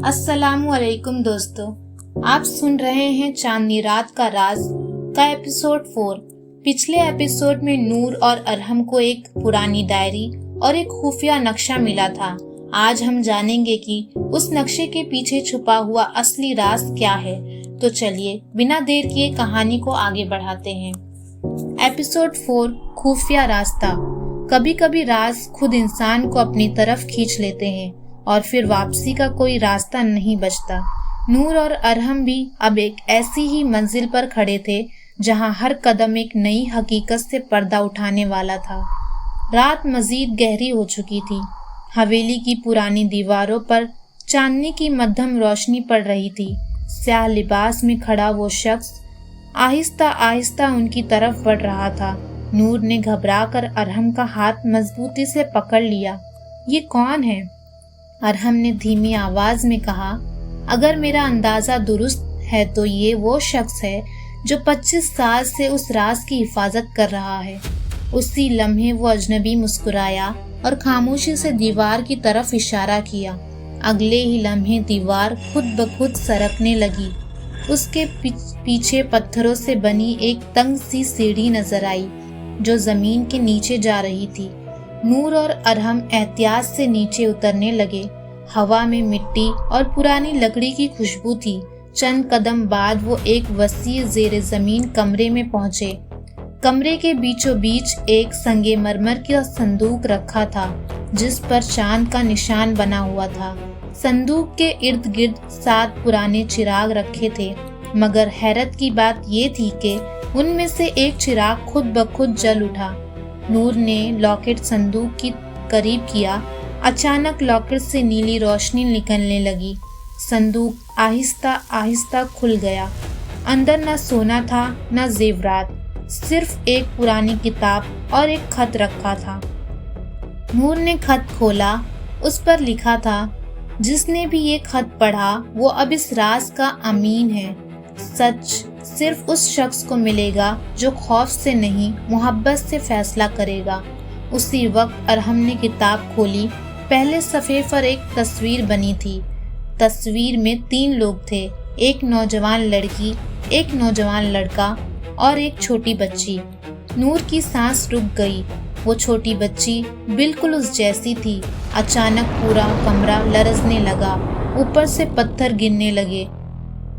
अस्सलामु अलैकुम दोस्तों, आप सुन रहे हैं चांदनी रात का राज का एपिसोड 4। पिछले एपिसोड में नूर और अरहम को एक पुरानी डायरी और एक खुफिया नक्शा मिला था। आज हम जानेंगे कि उस नक्शे के पीछे छुपा हुआ असली राज क्या है। तो चलिए बिना देर किए कहानी को आगे बढ़ाते हैं। एपिसोड 4, खुफिया रास्ता। कभी कभी राज खुद इंसान को अपनी तरफ खींच लेते हैं और फिर वापसी का कोई रास्ता नहीं बचता। नूर और अरहम भी अब एक ऐसी ही मंजिल पर खड़े थे जहां हर कदम एक नई हकीकत से पर्दा उठाने वाला था। रात मजीद गहरी हो चुकी थी। हवेली की पुरानी दीवारों पर चांदनी की मध्यम रोशनी पड़ रही थी। स्याह लिबास में खड़ा वो शख्स आहिस्ता आहिस्ता उनकी तरफ बढ़ रहा था। नूर ने घबराकर अरहम का हाथ मजबूती से पकड़ लिया। ये कौन है? अरहम ने धीमी आवाज में कहा, अगर मेरा अंदाजा दुरुस्त है तो ये वो शख्स है जो 25 साल से उस राज की हिफाजत कर रहा है। उसी लम्हे वो अजनबी मुस्कुराया और खामोशी से दीवार की तरफ इशारा किया। अगले ही लम्हे दीवार खुद ब खुद सरकने लगी। उसके पीछे पत्थरों से बनी एक तंग सी सीढ़ी नजर आई जो जमीन के नीचे जा रही थी। नूर और अरहम एहतियात से नीचे उतरने लगे। हवा में मिट्टी और पुरानी लकड़ी की खुशबू थी। चंद कदम बाद वो एक वसी ज़ेरे ज़मीन कमरे में पहुंचे। कमरे के बीचों बीच एक संगमरमर का संदूक रखा था जिस पर चांद का निशान बना हुआ था। संदूक के इर्द गिर्द 7 पुराने चिराग रखे थे, मगर हैरत की बात ये थी कि उनमें से एक चिराग खुद ब खुद जल उठा। नूर ने लॉकेट संदूक की करीब किया। अचानक लॉकेट से नीली रोशनी निकलने लगी। संदूक आहिस्ता आहिस्ता खुल गया। अंदर न सोना था न जेवरात, सिर्फ एक पुरानी किताब और एक खत रखा था। नूर ने खत खोला। उस पर लिखा था, जिसने भी ये खत पढ़ा वो अब इस राज का अमीन है। सच सिर्फ उस शख्स को मिलेगा जो खौफ से नहीं मोहब्बत से फैसला करेगा। उसी वक्त अरहम ने किताब खोली। पहले सफ़े पर एक तस्वीर बनी थी। तस्वीर में 3 लोग थे, एक नौजवान लड़की, एक नौजवान लड़का और एक छोटी बच्ची। नूर की सांस रुक गई। वो छोटी बच्ची बिल्कुल उस जैसी थी। अचानक पूरा कमरा लरजने लगा। ऊपर से पत्थर गिरने लगे।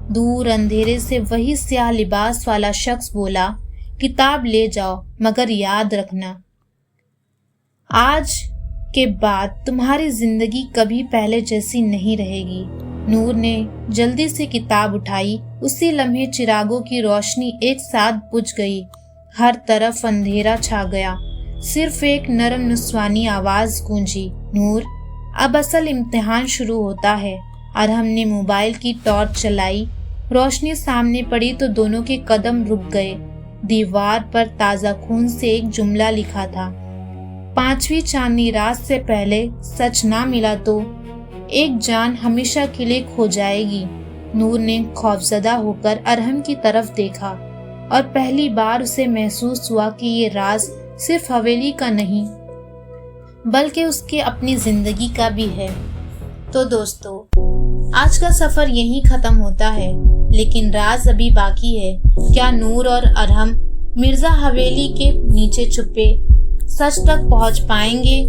दूर अंधेरे से वही स्याह लिबास वाला शख्स बोला, किताब ले जाओ, मगर याद रखना, आज के बाद तुम्हारी जिंदगी कभी पहले जैसी नहीं रहेगी। नूर ने जल्दी से किताब उठाई। उसी लम्हे चिरागों की रोशनी एक साथ बुझ गई। हर तरफ अंधेरा छा गया। सिर्फ एक नरम नुस्वानी आवाज गूंजी, नूर, अब असल इम्तिहान शुरू होता है। अरहम ने मोबाइल की टॉर्च चलाई। रोशनी सामने पड़ी तो दोनों के कदम रुक गए। दीवार पर ताज़ा खून से एक जुमला लिखा था, 5वीं चांदनी रात से पहले सच ना मिला तो एक जान हमेशा के लिए खो जाएगी। नूर ने खौफजदा होकर अरहम की तरफ देखा और पहली बार उसे महसूस हुआ कि ये राज सिर्फ हवेली का नहीं बल्कि उसके अपनी जिंदगी का भी है। तो दोस्तों, आज का सफर यहीं खत्म होता है, लेकिन राज अभी बाकी है। क्या नूर और अरहम मिर्जा हवेली के नीचे छुपे सच तक पहुंच पाएंगे?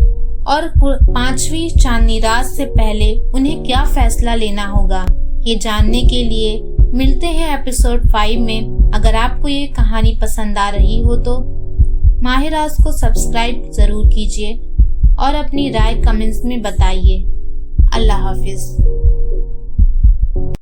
और 5वीं चांदनी रात से पहले उन्हें क्या फैसला लेना होगा? ये जानने के लिए मिलते हैं एपिसोड 5 में। अगर आपको ये कहानी पसंद आ रही हो तो माहिराज को सब्सक्राइब जरूर कीजिए और अपनी राय कमेंट्स में बताइए। अल्लाह हाफिज।